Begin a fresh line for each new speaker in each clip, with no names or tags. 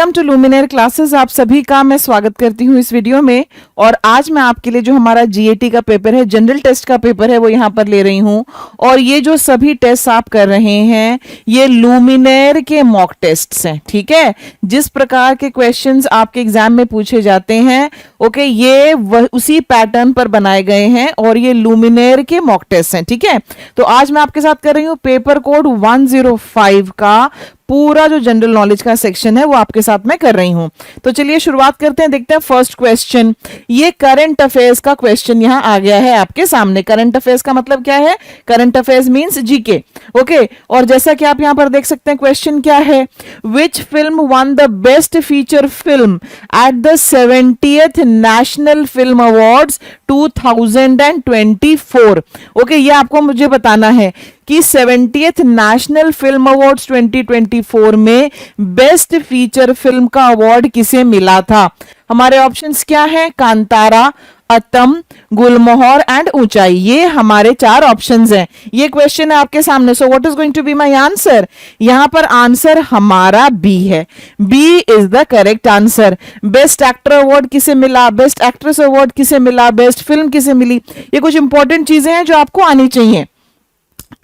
Welcome to लुमिनेयर classes. आप सभी का मैं स्वागत करती हूँ इस वीडियो में। और आज मैं आपके लिए जो हमारा जीएटी का पेपर है, जनरल टेस्ट का पेपर है, वो यहाँ पर ले रही हूँ। और ये जो सभी टेस्ट आप कर रहे हैं ये लुमिनेयर के मॉक टेस्ट्स हैं, ठीक है। जिस प्रकार के क्वेश्चंस आपके एग्जाम में पूछे जाते हैं, ओके, ये उसी पैटर्न पर बनाए गए हैं और ये लुमिनेयर के मॉक टेस्ट हैं, ठीक है। तो आज मैं आपके साथ कर रही हूँ पेपर कोड 105 का पूरा जो जनरल नॉलेज का सेक्शन है वो आपके साथ मैं कर रही हूं। तो चलिए शुरुआत करते हैं, देखते हैं फर्स्ट क्वेश्चन। ये करंट अफेयर्स का क्वेश्चन यहां आ गया है आपके सामने। करंट अफेयर्स का मतलब क्या है? Current affairs means GK, okay. और जैसा कि आप यहां पर देख सकते हैं क्वेश्चन क्या है, which film one the best feature film at the 70th national film awards 2024। Okay, ये आपको मुझे बताना है कि 70th नेशनल फिल्म अवार्ड्स 2024 में बेस्ट फीचर फिल्म का अवार्ड किसे मिला था। हमारे ऑप्शंस क्या हैं? कांतारा, अतम, गुलमोहर एंड ऊंचाई। ये हमारे चार ऑप्शंस हैं। ये क्वेश्चन है आपके सामने। So what is going to be my answer? यहां पर आंसर हमारा बी है। B is the correct answer. Best actor award किसे मिला, बेस्ट एक्ट्रेस अवार्ड किसे मिला, बेस्ट फिल्म किसे मिली, ये कुछ इंपॉर्टेंट चीजें हैं जो आपको आनी चाहिए।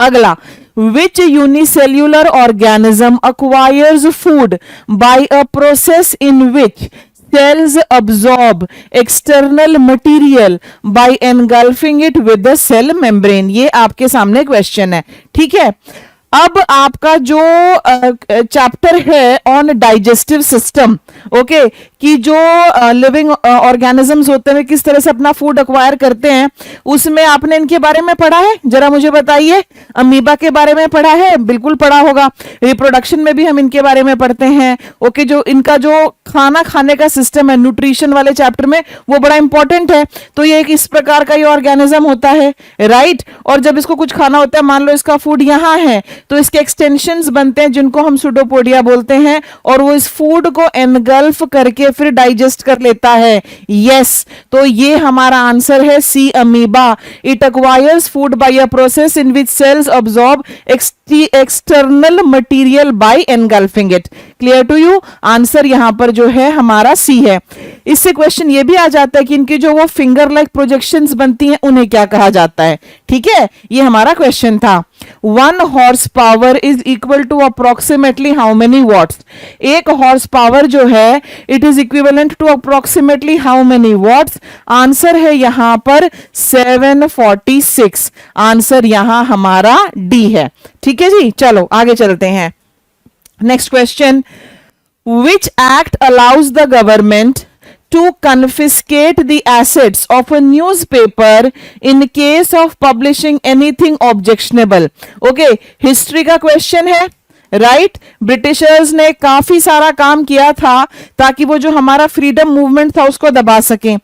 अगला, which unicellular organism acquires food by a process in which cells absorb external material by engulfing it with the cell membrane? ये आपके सामने क्वेश्चन है, ठीक है। अब आपका जो चैप्टर है ऑन डाइजेस्टिव सिस्टम, ओके, कि जो लिविंग ऑर्गेनिजम्स होते हैं किस तरह से अपना फूड एक्वायर करते हैं, उसमें आपने इनके बारे में पढ़ा है? जरा मुझे बताइए। अमीबा के बारे में पढ़ा है? बिल्कुल पढ़ा होगा। रिप्रोडक्शन में भी हम इनके बारे में पढ़ते हैं, ओके। जो इनका जो खाना खाने का सिस्टम है न्यूट्रिशन वाले चैप्टर में, वो बड़ा इंपॉर्टेंट है। तो ये एक इस प्रकार का ये ऑर्गेनिज्म होता है, राइट। और जब इसको कुछ खाना होता है, मान लो इसका फूड यहाँ है, तो इसके एक्सटेंशंस बनते हैं जिनको हम सुडोपोडिया बोलते हैं, और वो इस फूड को एनगल्फ करके फिर डाइजेस्ट कर लेता है। यस, तो ये हमारा आंसर है C, amoeba. It acquires food by a process in which cells absorb external material by engulfing it. Clear to you? Answer यहां पर जो है हमारा सी है। इससे क्वेश्चन ये भी आ जाता है कि इनकी जो वो फिंगर लाइक प्रोजेक्शंस बनती हैं उन्हें क्या कहा जाता है, ठीक है। ये हमारा क्वेश्चन था। 1 horse power is equal to approximately how many watts? 1 horse power जो है it is equivalent to approximately how many watts? Answer है यहां पर 746। आंसर यहां हमारा डी है, ठीक है जी। चलो आगे चलते हैं। Next question, which act allows the government to confiscate the assets of a newspaper in case of publishing anything objectionable? Okay, history का क्वेश्चन है, राइट। ब्रिटिशर्स ने काफी सारा काम किया था ताकि वो जो हमारा फ्रीडम मूवमेंट था उसको दबा सकें।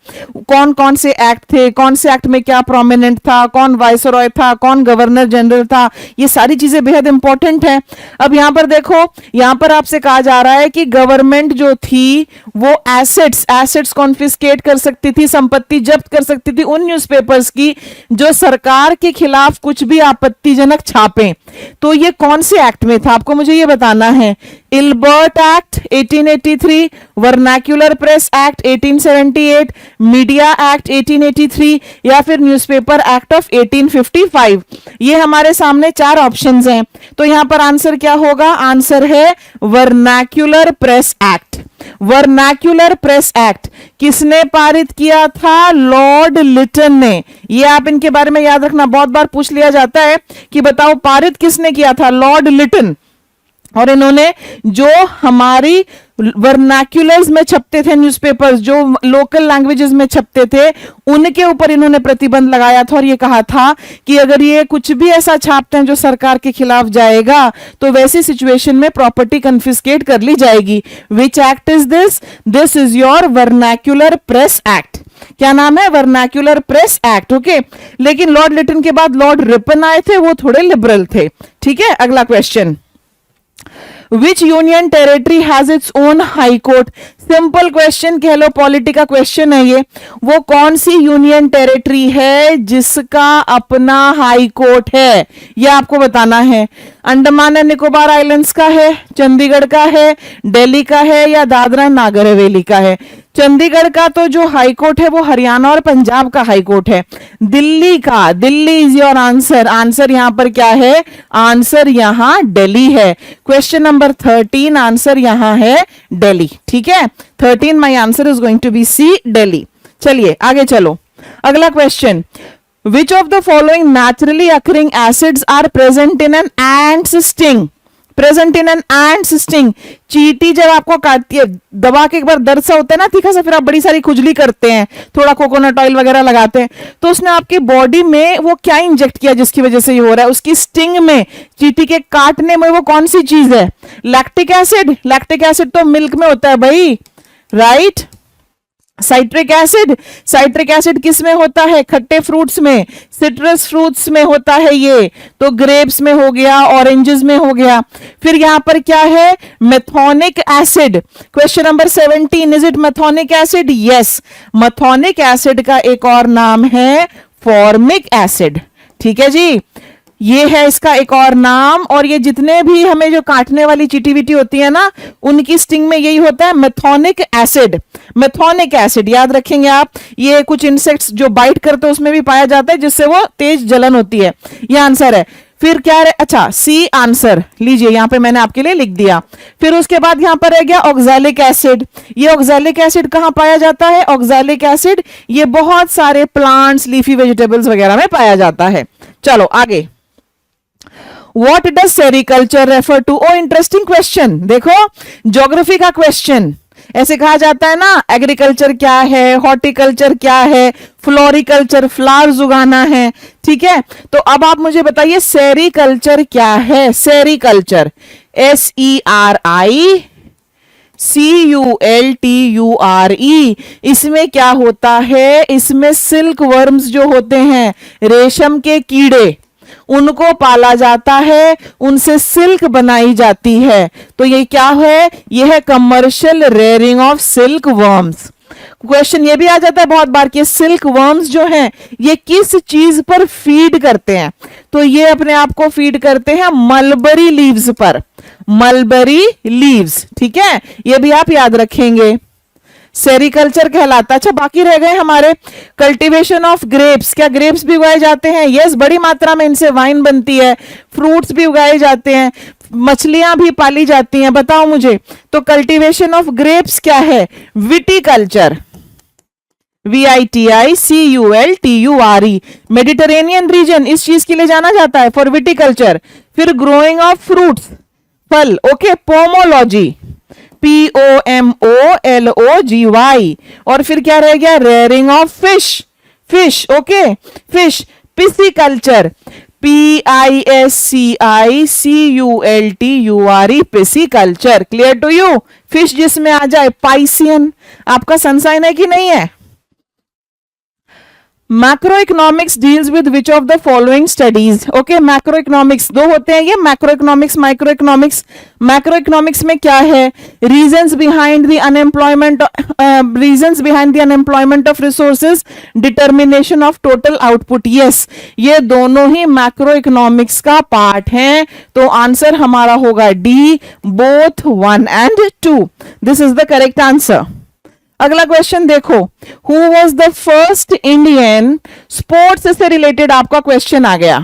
कौन कौन से एक्ट थे, कौन से एक्ट में क्या प्रोमिनेंट था, कौन वाइसरॉय था, कौन गवर्नर जनरल था, ये सारी चीजें बेहद इंपॉर्टेंट है। अब यहां पर देखो, यहां पर आपसे कहा जा रहा है कि गवर्नमेंट जो थी वो एसेट्स कॉन्फिस्केट कर सकती थी, संपत्ति जब्त कर सकती थी उन न्यूज़पेपर्स की जो सरकार के खिलाफ कुछ भी आपत्तिजनक छापें। तो ये कौन से एक्ट में था, आपको मुझे ये बताना है। Ilbert act 1883, vernacular press act 1878, media act 1883 या फिर न्यूज़पेपर एक्ट ऑफ 1855। ये हमारे सामने चार ऑप्शंस हैं। तो यहां पर आंसर क्या होगा? आंसर है vernacular press act. Vernacular press act किसने पारित किया था? लॉर्ड लिटन ने। ये आप इनके बारे में याद रखना, बहुत बार पूछ लिया जाता है कि बताओ पारित किसने किया था? लॉर्ड लिटन। और इन्होंने जो हमारी वर्नाक्यूलर्स में छपते थे न्यूज़पेपर्स, जो लोकल लैंग्वेजेस में छपते थे, उनके ऊपर इन्होंने प्रतिबंध लगाया था और ये कहा था कि अगर ये कुछ भी ऐसा छापते हैं जो सरकार के खिलाफ जाएगा तो वैसी सिचुएशन में प्रॉपर्टी कन्फिस्केट कर ली जाएगी। Which act is this? This is your vernacular press act. क्या नाम है? Vernacular press act, okay. लेकिन लॉर्ड लिटन के बाद लॉर्ड रिपन आए थे, वो थोड़े लिबरल थे, ठीक है। अगला question, which union territory has its own high court? Simple question कह लो, पॉलिटी का क्वेश्चन है ये। वो कौन सी यूनियन टेरिटरी है जिसका अपना हाई कोर्ट है, ये आपको बताना है। अंडमान एंड निकोबार आइलैंड्स का है, चंडीगढ़ का है, दिल्ली का है, या दादरा नागर हवेली का है? चंडीगढ़ का तो जो हाई कोर्ट है वो हरियाणा और पंजाब का हाई कोर्ट है। दिल्ली का, Delhi is your answer. Answer यहां पर क्या है? आंसर यहां दिल्ली है। क्वेश्चन नंबर 13, आंसर यहां है दिल्ली। ठीक है, 13 my answer is going to be C, Delhi. चलिए आगे चलो, अगला question. Which of the following naturally occurring acids are present in an ant's sting? Present in an ant's sting. चींटी जब आपको काटती है, दबा के एक बार दर्द सा होता है ना तीखा सा, फिर आप बड़ी सारी खुजली करते हैं, थोड़ा कोकोनट ऑयल वगैरह लगाते हैं, तो उसने आपकी बॉडी में वो क्या इंजेक्ट किया जिसकी वजह से ये हो रहा है? उसकी स्टिंग में, चींटी के काटने में वो कौन सी चीज है? Lactic acid. लैक्टिक एसिड तो मिल्क में होता है भाई, right. Citric acid, citric acid किस में होता है? खट्टे फ्रूट्स में, सिट्रस फ्रूट्स में होता है ये, तो ग्रेप्स में हो गया, ऑरेंजेस में हो गया। फिर यहां पर क्या है? Methanoic acid. Question number 17, is it methanoic acid? Yes, methanoic acid का एक और नाम है फॉर्मिक एसिड। ठीक है जी, ये है इसका एक और नाम। और ये जितने भी हमें जो काटने वाली चींटी बीटी होती है ना, उनकी स्टिंग में यही होता है, मेथोनिक एसिड। मेथोनिक एसिड याद रखेंगे आप। ये कुछ इंसेक्ट्स जो बाइट करते हैं उसमें भी पाया जाता है, जिससे वो तेज जलन होती है। ये आंसर है। फिर क्या है? अच्छा, सी आंसर लीजिए, यहां पे मैंने आपके लिए लिख दिया। फिर उसके बाद यहां पर रह गया ऑक्सैलिक एसिड। ये ऑक्सैलिक एसिड कहां पाया जाता है? ऑक्सैलिक एसिड ये बहुत सारे प्लांट्स, लीफी वेजिटेबल्स वगैरह में पाया जाता है। चलो आगे, What does sericulture refer to? Oh interesting question, देखो ज्योग्राफी का क्वेश्चन। ऐसे कहा जाता है ना, एग्रीकल्चर क्या है, हॉर्टिकल्चर क्या है, फ्लोरिकल्चर फ्लावर्स उगाना है। ठीक है, तो अब आप मुझे बताइए सेरिकल्चर क्या है? सेरिकल्चर, SERICULTURE, इसमें क्या होता है? इसमें सिल्क वर्म्स जो होते हैं, रेशम के कीड़े, उनको पाला जाता है, उनसे सिल्क बनाई जाती है। तो ये क्या है? ये है commercial rearing of silk worms. Question ये भी आ जाता है बहुत बार कि सिल्क वर्म्स जो हैं ये किस चीज पर फीड करते हैं? तो ये अपने आप को फीड करते हैं मलबरी लीव्स पर, मलबरी लीव्स। ठीक है, ये भी आप याद रखेंगे, सेरिकल्चर कहलाता है। अच्छा, बाकी रह गए हमारे कल्टीवेशन ऑफ ग्रेप्स। क्या ग्रेप्स भी उगाए जाते हैं? यस, बड़ी मात्रा में इनसे वाइन बनती है। फ्रूट्स भी उगाए जाते हैं, मछलियां भी पाली जाती हैं। बताओ मुझे, तो कल्टीवेशन ऑफ ग्रेप्स क्या है? Viticulture, VITICULTURE। मेडिटेरेनियन रीजन इस चीज के लिए जाना जाता है, फॉर विटिकल्चर। फिर ग्रोइंग ऑफ फ्रूट्स, फल, ओके, पोमोलॉजी, POMOLOGY। और फिर क्या रह गया? Rearing of fish, fish, okay, fish. Pisciculture, PISCICULTURE, pisciculture. Clear to you? Fish जिसमें आ जाए पाइसियन। आपका सनसाइन है कि नहीं है? Macro economics deals with which of the following studies? Okay, macro economics दो होते हैं ये, macro economics, micro economics. Macro economics में क्या है? Reasons behind the unemployment, reasons behind the unemployment of resources, determination of total output. Yes, ये दोनों ही macro economics का पार्ट हैं। तो आंसर हमारा होगा D, both 1 and 2। This is the correct answer. अगला क्वेश्चन देखो, who was the first Indian, sports से रिलेटेड आपका क्वेश्चन आ गया।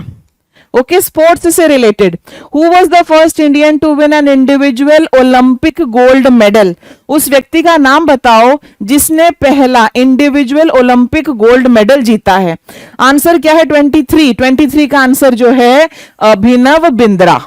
ओके, स्पोर्ट्स से related, who was the first Indian to win an individual Olympic gold medal? उस व्यक्ति का नाम बताओ जिसने पहला इंडिविजुअल ओलंपिक गोल्ड मेडल जीता है। आंसर क्या है? 23 का आंसर जो है अभिनव बिंद्रा।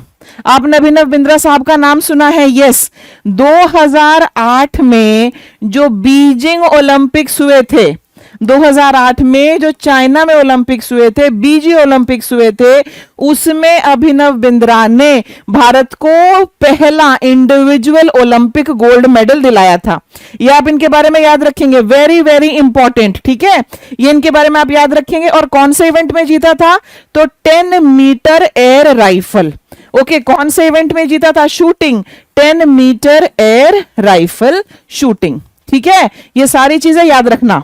आपने अभिनव बिंद्रा साहब का नाम सुना है? यस, 2008 में जो बीजिंग ओलंपिक्स हुए थे, 2008 में जो चाइना में ओलंपिक्स हुए थे, बीजिंग ओलंपिक्स हुए थे, उसमें अभिनव बिंद्रा ने भारत को पहला इंडिविजुअल ओलंपिक गोल्ड मेडल दिलाया था। ये आप इनके बारे में याद रखेंगे, वेरी वेरी इंपॉर्टेंट। ठीक है, ये इनके बारे में आप याद रखेंगे। और कौन से इवेंट में जीता था? तो 10 मीटर एयर राइफल, ओके, कौन से इवेंट में जीता था? Shooting, 10 metre air rifle shooting. ठीक है, ये सारी चीजें याद रखना।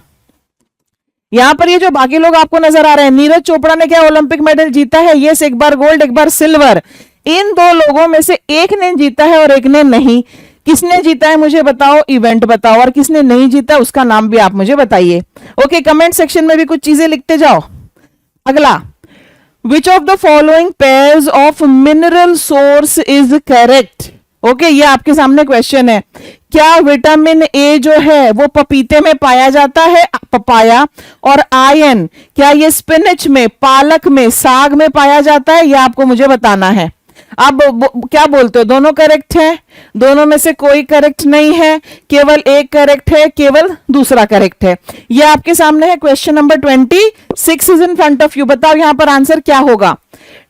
यहां पर ये जो बाकी लोग आपको नजर आ रहे हैं, नीरज चोपड़ा ने क्या ओलंपिक मेडल जीता है? यस, एक बार गोल्ड, एक बार सिल्वर। इन दो लोगों में से एक ने जीता है और एक ने नहीं। किसने जीता है मुझे बताओ, इवेंट बताओ, और किसने नहीं जीता उसका नाम भी आप मुझे बताइए। ओके, कमेंट सेक्शन में भी कुछ चीजें लिखते जाओ। अगला, विच of the following pairs of mineral source is correct? Okay, ये आपके सामने क्वेश्चन है। क्या विटामिन ए जो है वो पपीते में पाया जाता है, पपाया, और आयरन क्या ये स्पिनच में, पालक में, साग में पाया जाता है? ये आपको मुझे बताना है। आप क्या बोलते हो, दोनों करेक्ट है? दोनों में से कोई करेक्ट नहीं है, केवल एक करेक्ट है, केवल दूसरा करेक्ट है। ये आपके सामने है question number 26 is in front of you. बताओ यहां पर आंसर क्या होगा?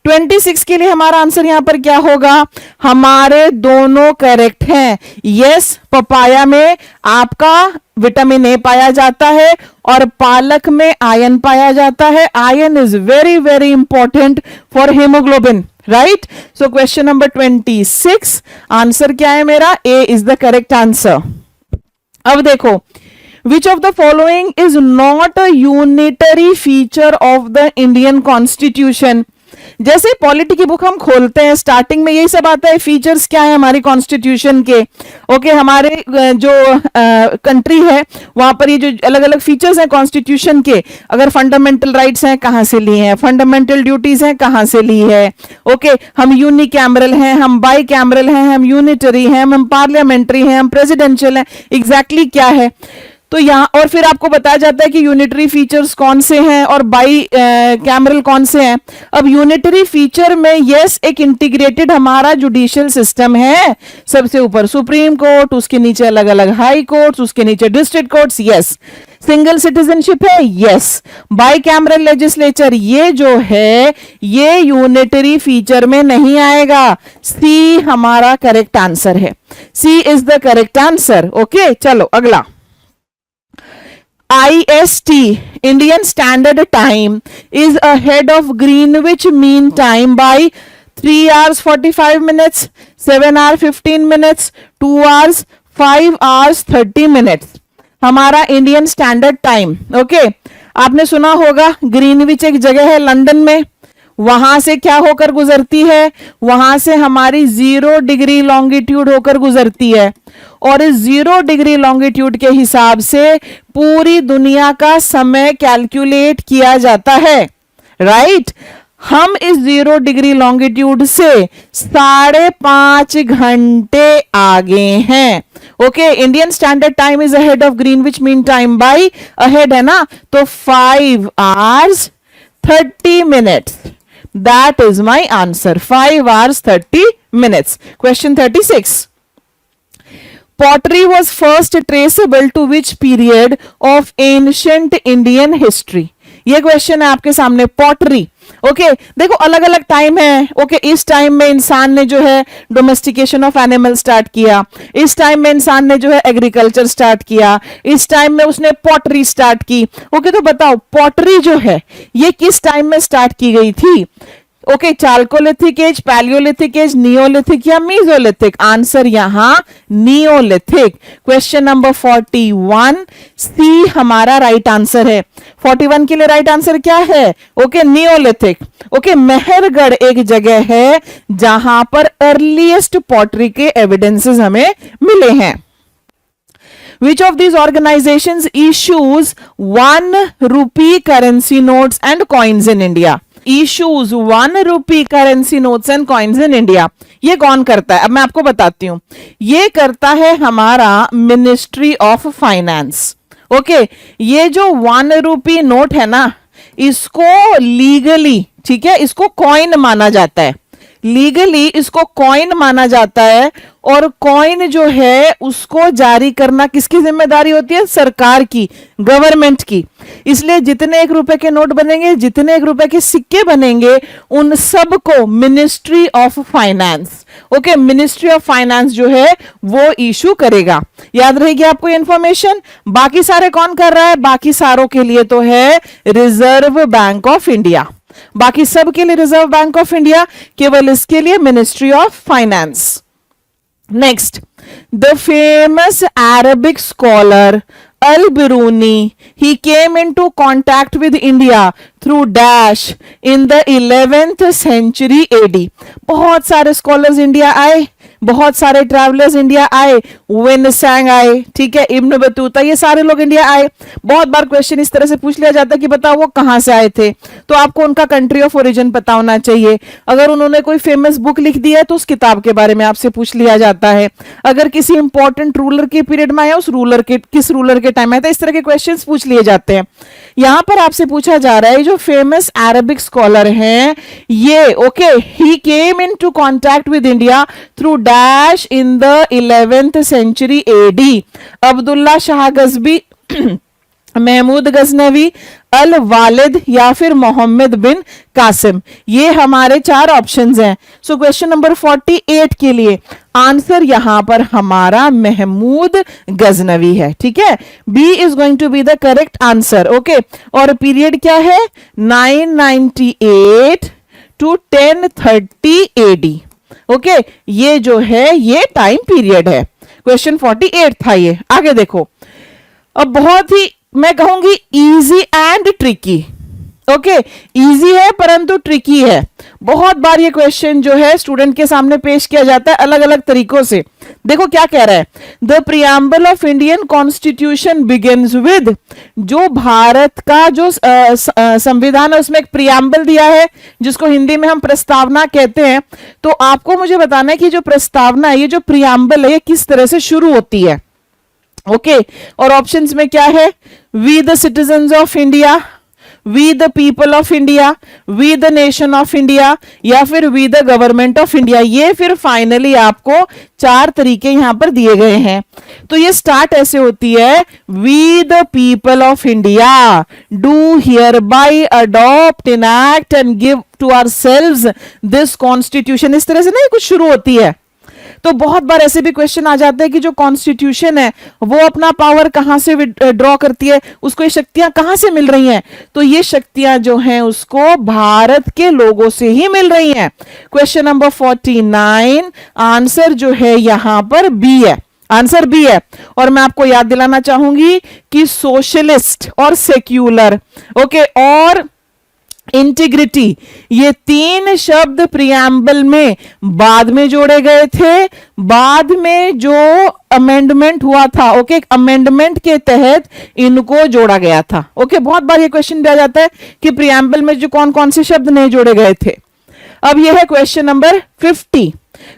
26 के लिए हमारा आंसर यहां पर क्या होगा? हमारे दोनों करेक्ट हैं। यस, पपाया में आपका विटामिन ए पाया जाता है और पालक में आयरन पाया जाता है। Iron is very very important for haemoglobin, right? So question number 26 answer क्या है मेरा? ए इज द करेक्ट आंसर। अब देखो, विच of the following is not a unitary feature of the Indian constitution? जैसे पॉलिटी की बुक हम खोलते हैं, स्टार्टिंग में यही सब आता है, फीचर्स क्या है हमारी कॉन्स्टिट्यूशन के। ओके, हमारे जो कंट्री है वहां पर ये जो अलग अलग फीचर्स हैं कॉन्स्टिट्यूशन के, अगर फंडामेंटल राइट्स हैं कहां से लिए हैं, फंडामेंटल ड्यूटीज हैं कहां से ली है। ओके, हम यूनिकैमरल हैं, हम बाई कैमरल हैं, हम यूनिटरी हैं, हम पार्लियामेंट्री हैं, हम प्रेसिडेंशियल हैं, एग्जैक्टली क्या है? तो यहां और फिर आपको बताया जाता है कि यूनिटरी फीचर्स कौन से हैं और बाई कैमरल कौन से हैं। अब यूनिटरी फीचर में यस, एक इंटीग्रेटेड हमारा जुडिशियल सिस्टम है। सबसे ऊपर सुप्रीम कोर्ट, उसके नीचे अलग अलग हाई कोर्ट्स, उसके नीचे district courts. Yes, single citizenship है। यस, बाई कैमरल लेजिस्लेचर, ये जो है ये यूनिटरी फीचर में नहीं आएगा। सी हमारा करेक्ट आंसर है। C is the correct answer. Okay, चलो अगला। IST, Indian Standard Time, is ahead of Greenwich Mean Time by 3 hours 45 minutes, 7 hours 15 minutes, 2 hours, 5 hours 30 minutes. हमारा इंडियन स्टैंडर्ड टाइम। ओके, आपने सुना होगा ग्रीनविच एक जगह है लंदन में, वहां से क्या होकर गुजरती है? वहां से हमारी 0 डिग्री लॉन्गिट्यूड होकर गुजरती है, और इस 0 डिग्री लॉन्गिट्यूड के हिसाब से पूरी दुनिया का समय कैलकुलेट किया जाता है, राइट? हम इस 0 डिग्री लॉन्गिट्यूड से 5.5 घंटे आगे हैं। Okay, Indian Standard Time is ahead of Greenwich Mean Time by, ahead है ना, तो 5 hours 30 minutes. That is my answer. 5 hours 30 minutes. Question 36. Pottery was first traceable to which period of ancient Indian history? ये question है आपके सामने। Pottery, okay, देखो अलग अलग टाइम है। ओके, इस टाइम में इंसान ने जो है डोमेस्टिकेशन ऑफ एनिमल स्टार्ट किया, इस टाइम में इंसान ने जो है एग्रीकल्चर स्टार्ट किया, इस टाइम में उसने पॉटरी स्टार्ट की। ओके, तो बताओ पॉटरी जो है ये किस टाइम में स्टार्ट की गई थी? Okay, chalcolithic age, palaeolithic age, neolithic या मीजोलिथिक? आंसर यहां नियोलिथिक। क्वेश्चन नंबर 41, सी हमारा राइट आंसर है। 41 के लिए राइट आंसर क्या है? Okay, Neolithic. ओके, मेहरगढ़ एक जगह है जहां पर अर्लीस्ट पॉटरी के एविडेंसेस हमें मिले हैं। Which of these organizations issues 1 rupee currency notes and coins in India? Issues 1 rupee currency notes and coins in India. ये कौन करता है? अब मैं आपको बताती हूं। ये करता है हमारा मिनिस्ट्री ऑफ फाइनेंस। ओके, ये जो 1 रूपी नोट है ना, इसको लीगली, ठीक है, इसको कॉइन माना जाता है। लीगली इसको कॉइन माना जाता है, और कॉइन जो है उसको जारी करना किसकी जिम्मेदारी होती है? सरकार की, गवर्नमेंट की। इसलिए जितने 1 रुपए के नोट बनेंगे, जितने 1 रुपए के सिक्के बनेंगे, उन सब को ministry of finance, okay, ministry of finance जो है वो इशू करेगा। याद रहेगी आपको ये इंफॉर्मेशन। बाकी सारे कौन कर रहा है? बाकी सारों के लिए तो है रिजर्व बैंक ऑफ इंडिया। बाकी सब के लिए रिजर्व बैंक ऑफ इंडिया, केवल इसके लिए ministry of finance. Next, the famous Arabic scholar Al-Biruni, he came into contact with India through dash in the 11th century AD. बहुत सारे स्कॉलर्स इंडिया आए, बहुत सारे ट्रैवलर्स इंडिया आए, विनसैंग आए, ठीक है, इब्न बतूता, ये सारे लोग इंडिया आए। बहुत बार क्वेश्चन इस तरह से पूछ लिया जाता है कि बताओ वो कहां से आए थे, तो आपको उनका कंट्री ऑफ ओरिजिन पता होना चाहिए। अगर उन्होंने कोई फेमस बुक लिख दी है तो उस किताब के बारे में आपसे पूछ लिया जाता है। अगर किसी इंपॉर्टेंट रूलर के पीरियड में आया, उस रूलर के किस रूलर के टाइम आया था, इस तरह के क्वेश्चंस पूछ लिए जाते हैं। यहां पर आपसे पूछा जा रहा है जो फेमस अरबिक स्कॉलर हैं ये, okay, he came into contact with India through dash in the 11th century AD, Abdullah Shah गजबी, महमूद गजनवी, अल वालिद या फिर मोहम्मद बिन कासिम। ये हमारे चार ऑप्शंस हैं। सो क्वेश्चन नंबर 48 के लिए आंसर यहां पर हमारा महमूद गजनवी है, ठीक है। B is going to be the correct answer, okay. और पीरियड क्या है, 998 टू 1030 AD, ओके। ये जो है ये टाइम पीरियड है। क्वेश्चन 48 था ये। आगे देखो, अब बहुत ही मैं कहूंगी easy and tricky, okay, easy है परंतु ट्रिकी है। बहुत बार ये क्वेश्चन जो है स्टूडेंट के सामने पेश किया जाता है अलग अलग तरीकों से। देखो क्या कह रहा है, the preamble of Indian constitution begins with, जो भारत का जो संविधान है उसमें एक प्रियम्बल दिया है जिसको हिंदी में हम प्रस्तावना कहते हैं। तो आपको मुझे बताना है कि जो प्रस्तावना है, ये जो प्रियम्बल है, ये किस तरह से शुरू होती है, ओके। और ऑप्शंस में क्या है, we the citizens of India, we the people of India, we the nation of India, या फिर we the government of India. ये फिर फाइनली आपको चार तरीके यहां पर दिए गए हैं। तो ये स्टार्ट ऐसे होती है, we the people of India do hereby adopt enact and give to ourselves this constitution. इस तरह से ना ये कुछ शुरू होती है। तो बहुत बार ऐसे भी क्वेश्चन आ जाते हैं कि जो कॉन्स्टिट्यूशन है वो अपना पावर कहां से ड्रॉ करती है, उसको ये शक्तियां कहां से मिल रही हैं। तो ये शक्तियां जो हैं उसको भारत के लोगों से ही मिल रही हैं। क्वेश्चन नंबर 49, आंसर जो है यहां पर बी है, आंसर बी है। और मैं आपको याद दिलाना चाहूंगी कि सोशलिस्ट और सेक्युलर, ओके, और इंटीग्रिटी, ये तीन शब्द प्रियम्बल में बाद में जोड़े गए थे। बाद में जो अमेंडमेंट हुआ था, ओके, अमेंडमेंट के तहत इनको जोड़ा गया था, ओके। बहुत बार ये क्वेश्चन दिया जाता है कि प्रियम्बल में जो कौन कौन से शब्द नहीं जोड़े गए थे। अब ये है क्वेश्चन नंबर 50।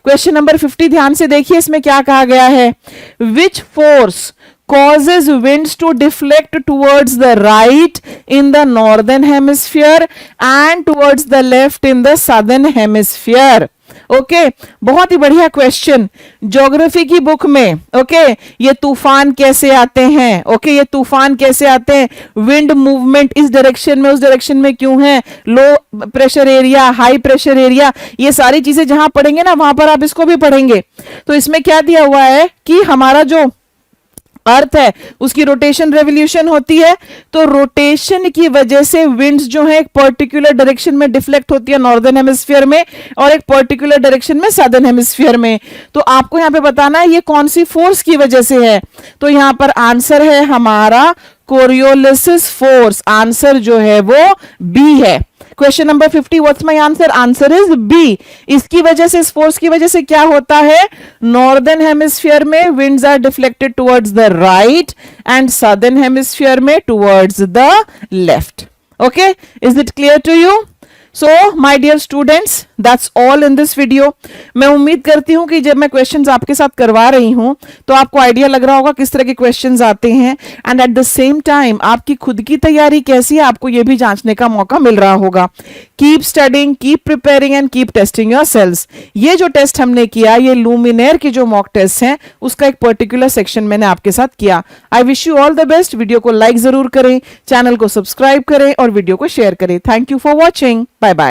क्वेश्चन नंबर 50 ध्यान से देखिए, इसमें क्या कहा गया है, which force causes winds to deflect towards the right in the northern hemisphere and towards the left in the southern hemisphere। Okay, बहुत ही बढ़िया क्वेश्चन ज्योग्राफी की बुक में, ओके। ये तूफान कैसे आते हैं, ओके, ये तूफान कैसे आते हैं, विंड मूवमेंट इस डायरेक्शन में उस डायरेक्शन में क्यों है, low pressure area, high pressure area, ये सारी चीजें जहां पढ़ेंगे ना वहां पर आप इसको भी पढ़ेंगे। तो इसमें क्या दिया हुआ है कि हमारा जो अर्थ है उसकी रोटेशन रेवोल्यूशन होती है। तो रोटेशन की वजह से विंड्स जो है एक पर्टिकुलर डायरेक्शन में डिफ्लेक्ट होती है नॉर्दर्न हेमिस्फीयर में, और एक पर्टिकुलर डायरेक्शन में सदर्न हेमिस्फीयर में। तो आपको यहां पे बताना है ये कौन सी फोर्स की वजह से है। तो यहां पर आंसर है हमारा कोरियोलिसिस फोर्स, आंसर जो है वो बी है। Question number 50, what's my answer, answer is B. इसकी वजह से, इस फोर्स की वजह से क्या होता है, नॉर्दर्न हेमिस्फीयर में winds are deflected towards the right and southern hemisphere में towards the left. Okay, is it clear to you? So my dear students, that's all in this video. मैं उम्मीद करती हूं कि जब मैं क्वेश्चंस आपके साथ करवा रही हूं तो आपको आइडिया लग रहा होगा किस तरह के क्वेश्चंस आते हैं, and at the same time आपकी खुद की तैयारी कैसी है आपको यह भी जांचने का मौका मिल रहा होगा। Keep studying, keep preparing and keep testing yourselves. ये जो टेस्ट हमने किया, ये लुमिनेयर के जो मॉक टेस्ट हैं उसका एक पर्टिकुलर सेक्शन मैंने आपके साथ किया। I wish you all the best. Video को लाइक जरूर करें, चैनल को सब्सक्राइब करें और वीडियो को शेयर करें। Thank you for watching. Bye bye.